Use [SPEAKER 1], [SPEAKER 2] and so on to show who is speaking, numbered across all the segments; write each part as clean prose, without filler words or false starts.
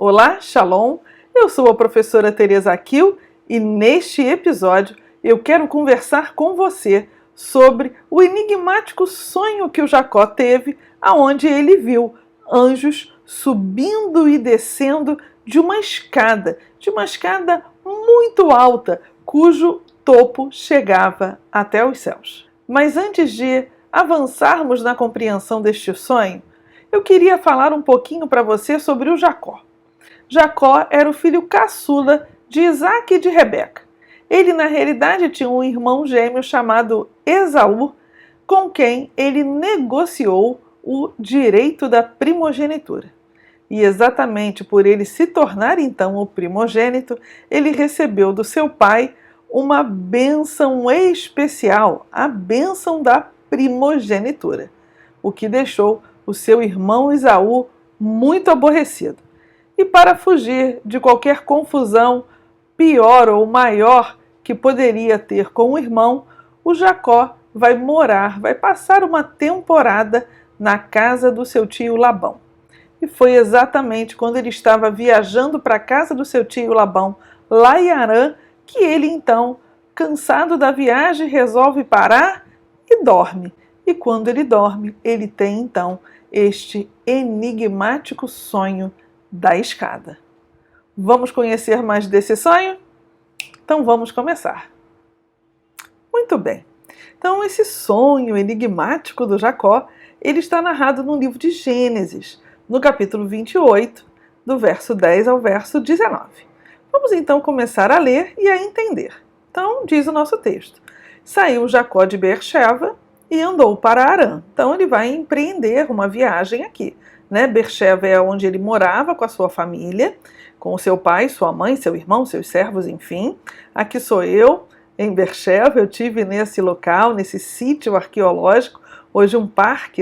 [SPEAKER 1] Olá, Shalom! Eu sou a professora Teresa Aquil e neste episódio eu quero conversar com você sobre o enigmático sonho que o Jacó teve, aonde ele viu anjos subindo e descendo de uma escada muito alta, cujo topo chegava até os céus. Mas antes de avançarmos na compreensão deste sonho, eu queria falar um pouquinho para você sobre o Jacó. Jacó era o filho caçula de Isaac e de Rebeca. Ele, na realidade, tinha um irmão gêmeo chamado Esaú, com quem ele negociou o direito da primogenitura. E exatamente por ele se tornar, então, o primogênito, ele recebeu do seu pai uma bênção especial, a bênção da primogenitura, o que deixou o seu irmão Esaú muito aborrecido. E para fugir de qualquer confusão pior ou maior que poderia ter com o irmão, o Jacó vai passar uma temporada na casa do seu tio Labão. E foi exatamente quando ele estava viajando para a casa do seu tio Labão, lá em Harã, que ele então, cansado da viagem, resolve parar e dorme. E quando ele dorme, ele tem então este enigmático sonho da escada. Vamos conhecer mais desse sonho? Então vamos começar. Muito bem. Então esse sonho enigmático do Jacó, ele está narrado no livro de Gênesis, no capítulo 28, do verso 10 ao verso 19. Vamos então começar a ler e a entender. Então diz o nosso texto: saiu Jacó de Beer-sheva e andou para Harã. Então ele vai empreender uma viagem aqui. Beer-sheva é onde ele morava com a sua família, com o seu pai, sua mãe, seu irmão, seus servos, enfim. Aqui sou eu, em Beer-sheva. Eu tive nesse local, nesse sítio arqueológico, hoje um parque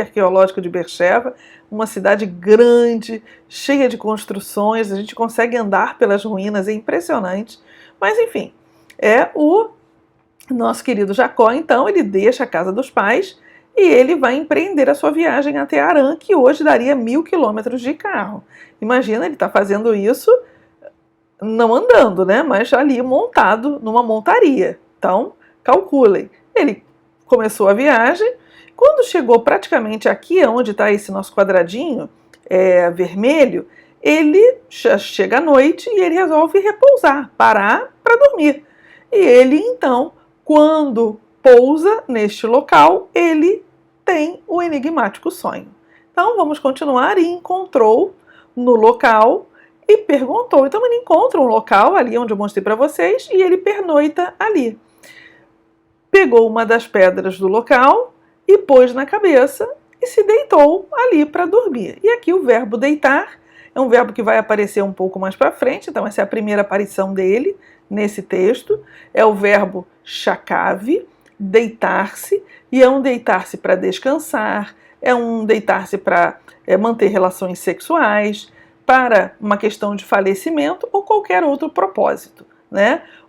[SPEAKER 1] arqueológico de Beer-sheva, uma cidade grande, cheia de construções, a gente consegue andar pelas ruínas, é impressionante. Mas enfim, é o nosso querido Jacó, então, ele deixa a casa dos pais e ele vai empreender a sua viagem até Harã, que hoje daria 1.000 quilômetros de carro. Imagina, ele está fazendo isso não andando, mas ali montado numa montaria. Então, calculem. Ele começou a viagem. Quando chegou praticamente aqui, onde está esse nosso quadradinho vermelho, ele chega à noite e ele resolve repousar, parar para dormir. E ele, então, quando pousa neste local, ele tem o enigmático sonho. Então, vamos continuar. E encontrou no local e perguntou. Então, ele encontra um local ali onde eu mostrei para vocês e ele pernoita ali. Pegou uma das pedras do local e pôs na cabeça e se deitou ali para dormir. E aqui o verbo deitar é um verbo que vai aparecer um pouco mais para frente. Então, essa é a primeira aparição dele nesse texto. É o verbo shakave, deitar-se, e é um deitar-se para descansar, é um deitar-se para manter relações sexuais, para uma questão de falecimento ou qualquer outro propósito,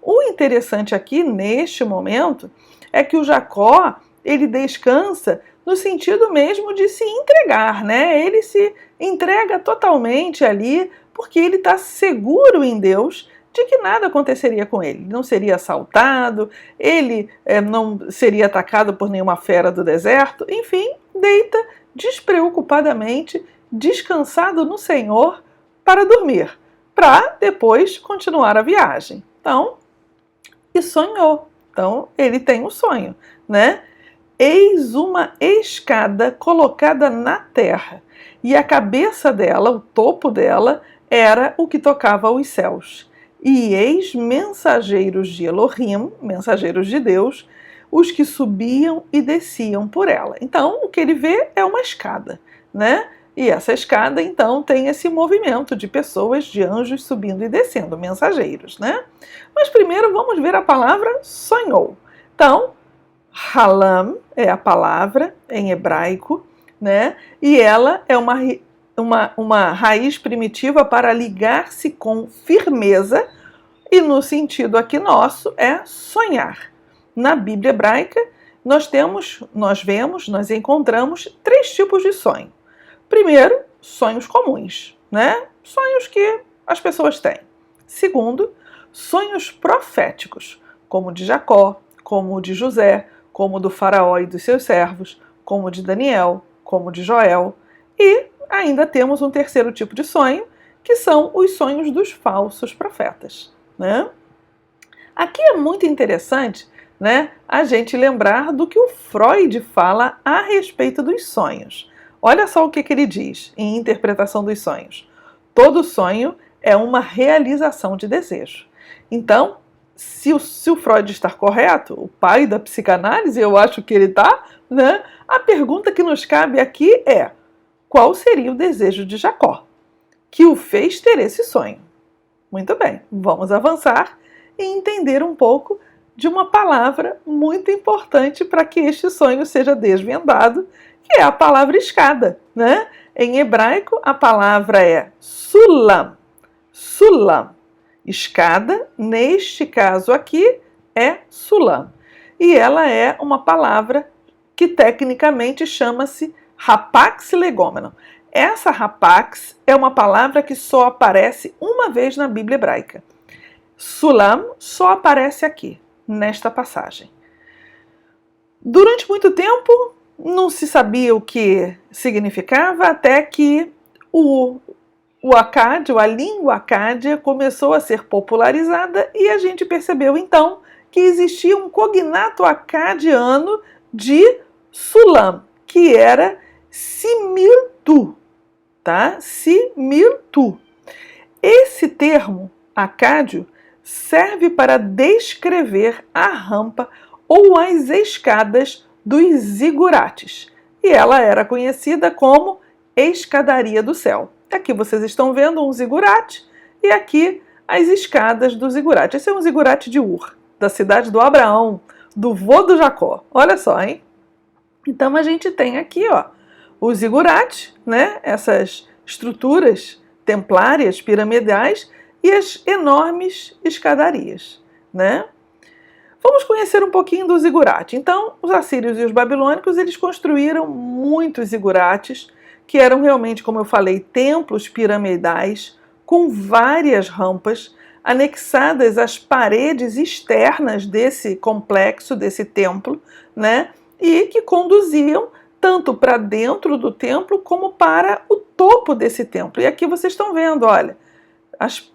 [SPEAKER 1] O interessante aqui, neste momento, é que o Jacó, ele descansa no sentido mesmo de se entregar, Ele se entrega totalmente ali, porque ele está seguro em Deus de que nada aconteceria com ele. Não seria assaltado, ele não seria atacado por nenhuma fera do deserto. Enfim, deita despreocupadamente, descansado no Senhor, para dormir, para depois continuar a viagem. Então, e sonhou. Então, ele tem um sonho, Eis uma escada colocada na terra, e a cabeça dela, o topo dela, era o que tocava aos céus. E eis mensageiros de Elohim, mensageiros de Deus, os que subiam e desciam por ela. Então, o que ele vê é uma escada, E essa escada, então, tem esse movimento de pessoas, de anjos subindo e descendo, mensageiros, Mas primeiro vamos ver a palavra sonhou. Então, halam é a palavra em hebraico, E ela é uma raiz primitiva para ligar-se com firmeza, e no sentido aqui nosso é sonhar. Na Bíblia hebraica nós encontramos 3 tipos de sonho. Primeiro, sonhos comuns, sonhos que as pessoas têm. Segundo, sonhos proféticos, como o de Jacó, como o de José, como o do faraó e dos seus servos, como o de Daniel, como o de Joel. E ainda temos um terceiro tipo de sonho, que são os sonhos dos falsos profetas, né? Aqui é muito interessante, né, a gente lembrar do que o Freud fala a respeito dos sonhos. Olha só o que ele diz em Interpretação dos Sonhos. Todo sonho é uma realização de desejo. Então, se o Freud está correto, o pai da psicanálise, eu acho que ele está, né? A pergunta que nos cabe aqui é: qual seria o desejo de Jacó que o fez ter esse sonho? Muito bem, vamos avançar e entender um pouco de uma palavra muito importante para que este sonho seja desvendado, que é a palavra escada, né? Em hebraico, a palavra é sulam. Sulam. Escada, neste caso aqui, é sulam. E ela é uma palavra que tecnicamente chama-se rapax legômenon. Essa rapax é uma palavra que só aparece uma vez na Bíblia hebraica. Sulam só aparece aqui, nesta passagem. Durante muito tempo, não se sabia o que significava, até que o acádio, a língua acádia, começou a ser popularizada e a gente percebeu então que existia um cognato acadiano de Sulam, que era similtu, tá? Similtu. Esse termo acádio serve para descrever a rampa ou as escadas dos zigurates, e ela era conhecida como escadaria do céu. Aqui vocês estão vendo um zigurate e aqui as escadas do zigurate. Esse é um zigurate de Ur, da cidade do Abraão, do vô do Jacó. Olha só, hein? Então a gente tem aqui, ó, o zigurate, né? Essas estruturas templárias, piramidais, e as enormes escadarias, né? Vamos conhecer um pouquinho do zigurate. Então, os assírios e os babilônicos, eles construíram muitos zigurates, que eram realmente, como eu falei, templos piramidais, com várias rampas, anexadas às paredes externas desse complexo, desse templo, né? E que conduziam tanto para dentro do templo, como para o topo desse templo. E aqui vocês estão vendo, olha, as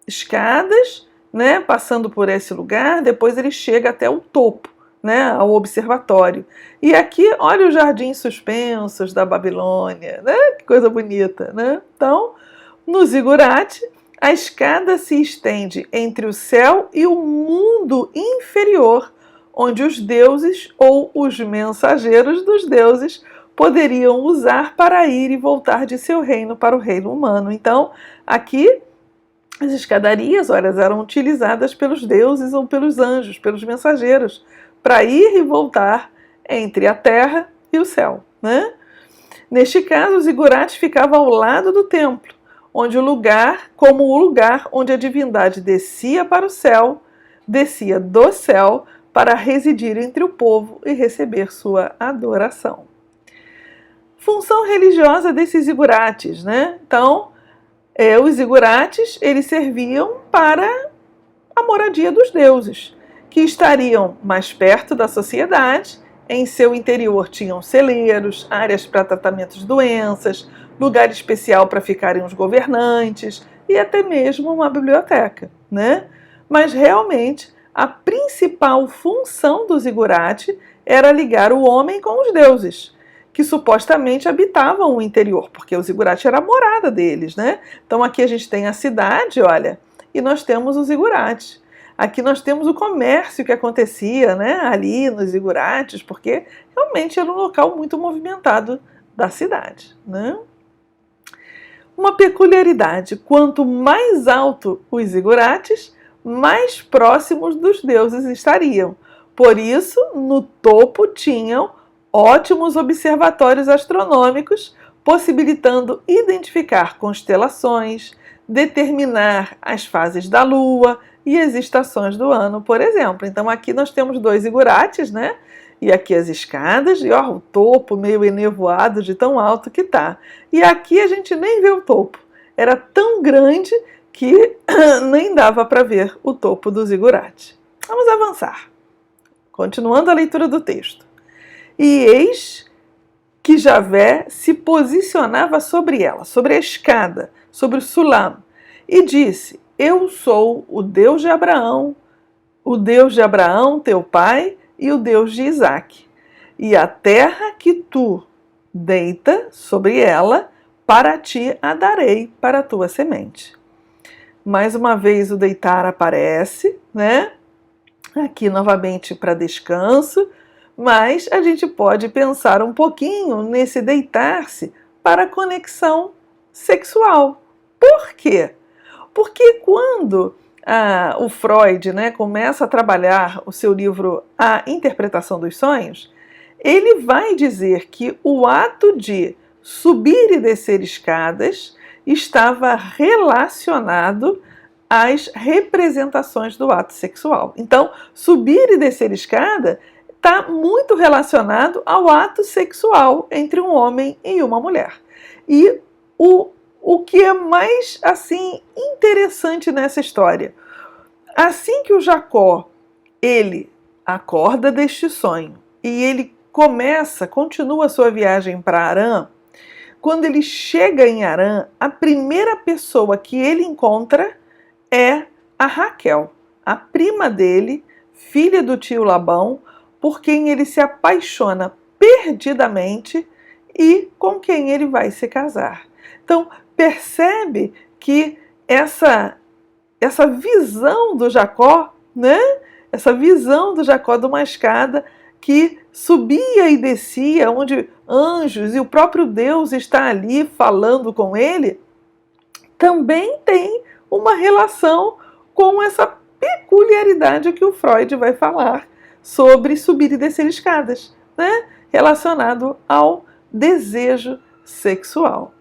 [SPEAKER 1] escadas, né, passando por esse lugar, depois ele chega até o topo, né, ao observatório. E aqui, olha os jardins suspensos da Babilônia, né, que coisa bonita, né? Então, no zigurate, a escada se estende entre o céu e o mundo inferior, onde os deuses ou os mensageiros dos deuses poderiam usar para ir e voltar de seu reino para o reino humano. Então, aqui as escadarias, olha, eram utilizadas pelos deuses ou pelos anjos, pelos mensageiros, para ir e voltar entre a terra e o céu, né? Neste caso, o zigurate ficava ao lado do templo, onde o lugar onde a divindade descia para o céu, descia do céu para residir entre o povo e receber sua adoração. Função religiosa desses zigurates, né? Então, os zigurates, eles serviam para a moradia dos deuses, que estariam mais perto da sociedade. Em seu interior tinham celeiros, áreas para tratamento de doenças, lugar especial para ficarem os governantes e até mesmo uma biblioteca, né? Mas realmente a principal função do zigurate era ligar o homem com os deuses, que supostamente habitavam o interior, porque o zigurate era a morada deles, né? Então aqui a gente tem a cidade, olha, e nós temos o zigurate. Aqui nós temos o comércio que acontecia, né, ali nos zigurates, porque realmente era um local muito movimentado da cidade, né? Uma peculiaridade: quanto mais alto os zigurates, mais próximos dos deuses estariam. Por isso, no topo tinham ótimos observatórios astronômicos, possibilitando identificar constelações, determinar as fases da Lua e as estações do ano, por exemplo. Então aqui nós temos dois zigurates, né? E aqui as escadas, e ó, o topo meio enevoado de tão alto que tá. E aqui a gente nem vê o topo. era tão grande que nem dava para ver o topo do zigurate. Vamos avançar. Continuando a leitura do texto. E eis que Javé se posicionava sobre ela, sobre a escada, sobre o sulam, e disse: Eu sou o Deus de Abraão, teu pai, e o Deus de Isaque. E a terra que tu deita sobre ela, para ti a darei para a tua semente. Mais uma vez o deitar aparece, né? Aqui novamente para descanso, mas a gente pode pensar um pouquinho nesse deitar-se para conexão sexual. Por quê? Porque quando o Freud, né, começa a trabalhar o seu livro A Interpretação dos Sonhos, ele vai dizer que o ato de subir e descer escadas estava relacionado às representações do ato sexual. Então, subir e descer escada está muito relacionado ao ato sexual entre um homem e uma mulher. E o que é mais assim interessante nessa história, assim que o Jacó ele acorda deste sonho e ele continua a sua viagem para Harã, quando ele chega em Harã, a primeira pessoa que ele encontra é a Raquel, a prima dele, filha do tio Labão, por quem ele se apaixona perdidamente e com quem ele vai se casar. Então, percebe que essa visão do Jacó, né? Essa visão do Jacó de uma escada que subia e descia, onde anjos e o próprio Deus está ali falando com ele, também tem uma relação com essa peculiaridade que o Freud vai falar sobre subir e descer escadas, né? Relacionado ao desejo sexual.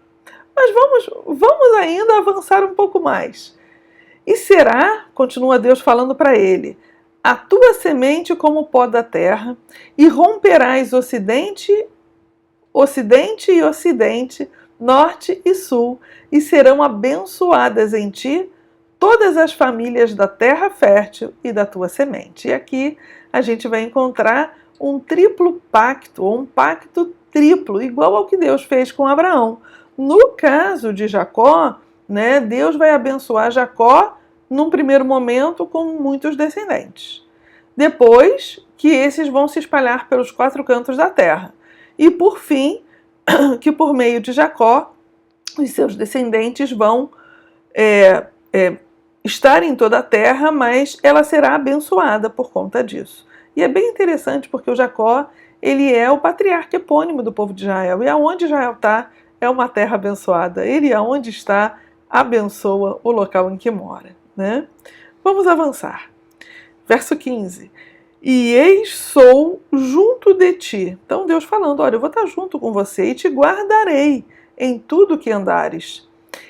[SPEAKER 1] Mas vamos ainda avançar um pouco mais. E será, continua Deus falando para ele, a tua semente como o pó da terra, e romperás ocidente e ocidente, norte e sul, e serão abençoadas em ti todas as famílias da terra fértil e da tua semente. E aqui a gente vai encontrar um triplo pacto, ou um pacto triplo, igual ao que Deus fez com Abraão. No caso de Jacó, né, Deus vai abençoar Jacó num primeiro momento com muitos descendentes. Depois que esses vão se espalhar pelos 4 cantos da terra. E por fim, que por meio de Jacó, os seus descendentes vão estar em toda a terra, mas ela será abençoada por conta disso. E é bem interessante porque o Jacó, ele é o patriarca epônimo do povo de Israel. E aonde Israel está, é uma terra abençoada. Ele, aonde está, abençoa o local em que mora, né? Vamos avançar. Verso 15. E eis sou junto de ti. Então Deus falando, olha, eu vou estar junto com você e te guardarei em tudo que andares.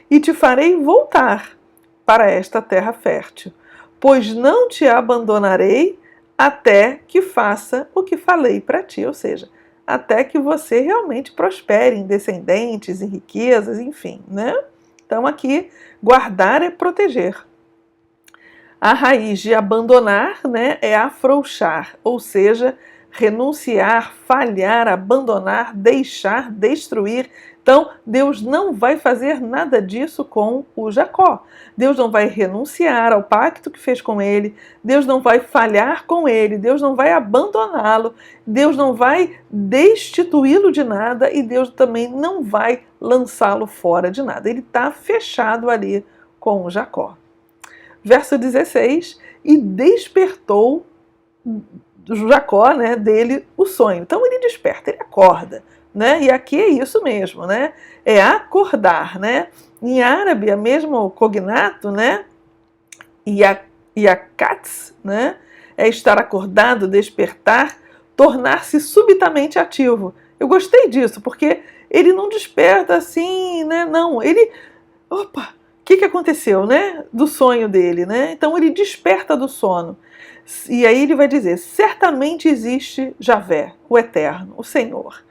[SPEAKER 1] E te farei voltar para esta terra fértil, pois não te abandonarei até que faça o que falei para ti, ou seja, até que você realmente prospere em descendentes, em riquezas, enfim, né? Então aqui, guardar é proteger. A raiz de abandonar, né, é afrouxar, ou seja, renunciar, falhar, abandonar, deixar, destruir. Então, Deus não vai fazer nada disso com o Jacó. Deus não vai renunciar ao pacto que fez com ele, Deus não vai falhar com ele, Deus não vai abandoná-lo, Deus não vai destituí-lo de nada e Deus também não vai lançá-lo fora de nada. Ele está fechado ali com o Jacó. Verso 16, e despertou Jacó, né, dele o sonho. Então ele desperta, ele acorda, né? E aqui é isso mesmo, né? É acordar, né? Em árabe é mesmo cognato, né? Yakats, né? É estar acordado, despertar, tornar-se subitamente ativo. Eu gostei disso, porque ele não desperta assim, né? Não, ele... Opa! O que aconteceu, né? Do sonho dele, né? Então ele desperta do sono. E aí ele vai dizer, certamente existe Javé, o Eterno, o Senhor,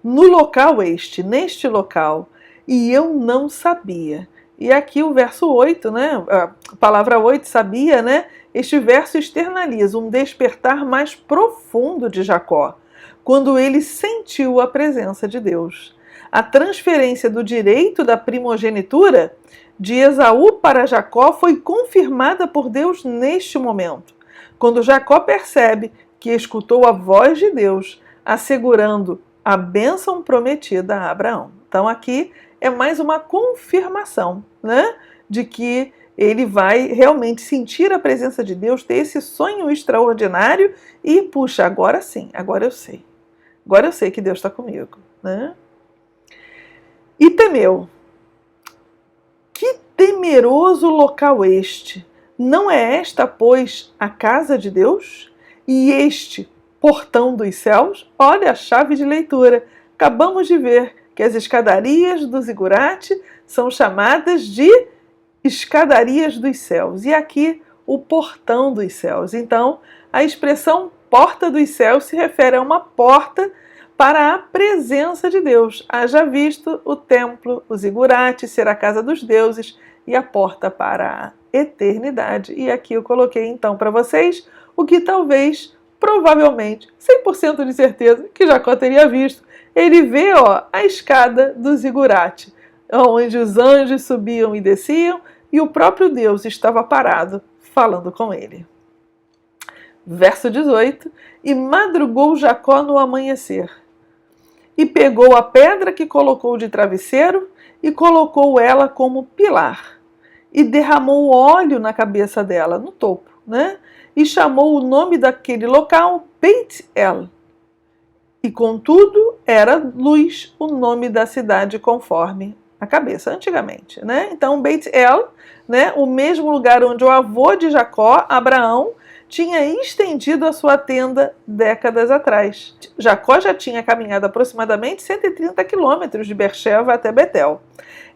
[SPEAKER 1] no local neste local, e eu não sabia. E aqui o verso 8, né? A palavra 8, sabia, né? Este verso externaliza um despertar mais profundo de Jacó, quando ele sentiu a presença de Deus. A transferência do direito da primogenitura de Esaú para Jacó foi confirmada por Deus neste momento, quando Jacó percebe que escutou a voz de Deus, assegurando a bênção prometida a Abraão. Então aqui é mais uma confirmação, né, de que ele vai realmente sentir a presença de Deus, ter esse sonho extraordinário e, puxa, agora sim, agora eu sei. Agora eu sei que Deus está comigo, né? E temeu. Que temeroso local este! Não é esta, pois, a casa de Deus? E este, portão dos céus? Olha a chave de leitura. Acabamos de ver que as escadarias do zigurate são chamadas de escadarias dos céus. E aqui, o portão dos céus. Então, a expressão porta dos céus se refere a uma porta para a presença de Deus. Haja visto o templo, o zigurate, ser a casa dos deuses e a porta para a eternidade. E aqui eu coloquei então para vocês o que talvez, provavelmente, 100% de certeza que Jacó teria visto. Ele vê a escada do zigurate, onde os anjos subiam e desciam e o próprio Deus estava parado falando com ele. Verso 18: E madrugou Jacó no amanhecer, e pegou a pedra que colocou de travesseiro e colocou ela como pilar, e derramou óleo na cabeça dela, no topo, né? E chamou o nome daquele local Beit-El. E contudo era Luz o nome da cidade conforme a cabeça, antigamente, né? Então Beit-El, né, o mesmo lugar onde o avô de Jacó, Abraão, tinha estendido a sua tenda décadas atrás. Jacó já tinha caminhado aproximadamente 130 quilômetros de Beersheba até Betel.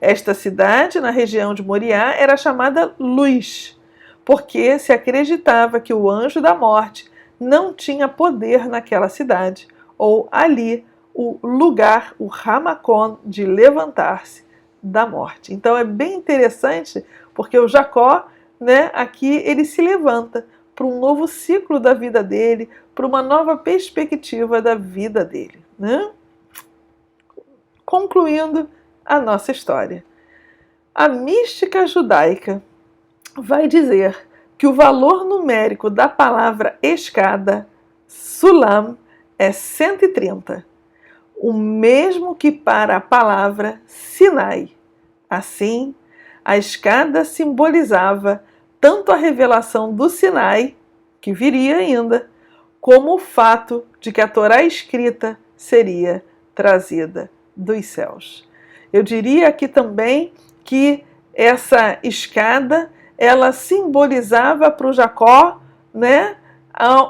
[SPEAKER 1] Esta cidade, na região de Moriá, era chamada Luz, porque se acreditava que o anjo da morte não tinha poder naquela cidade, ou ali o lugar, o Ramacon, de levantar-se da morte. Então é bem interessante, porque o Jacó, né, aqui ele se levanta para um novo ciclo da vida dele, para uma nova perspectiva da vida dele, né? Concluindo a nossa história. A mística judaica vai dizer que o valor numérico da palavra escada, sulam, é 130, o mesmo que para a palavra Sinai. Assim, a escada simbolizava tanto a revelação do Sinai, que viria ainda, como o fato de que a Torá escrita seria trazida dos céus. Eu diria aqui também que essa escada, ela simbolizava para o Jacó, né,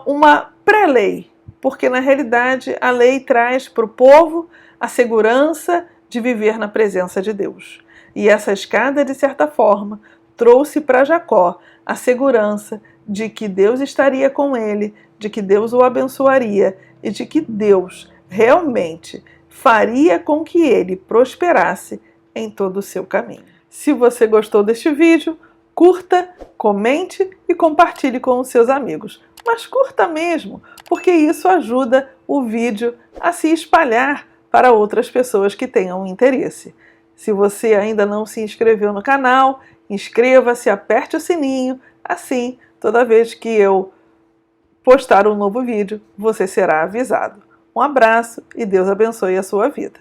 [SPEAKER 1] uma pré-lei, porque na realidade a lei traz para o povo a segurança de viver na presença de Deus. E essa escada, de certa forma, trouxe para Jacó a segurança de que Deus estaria com ele, de que Deus o abençoaria e de que Deus realmente faria com que ele prosperasse em todo o seu caminho. Se você gostou deste vídeo, curta, comente e compartilhe com os seus amigos. Mas curta mesmo, porque isso ajuda o vídeo a se espalhar para outras pessoas que tenham interesse. Se você ainda não se inscreveu no canal, inscreva-se, aperte o sininho, assim, toda vez que eu postar um novo vídeo, você será avisado. Um abraço e Deus abençoe a sua vida.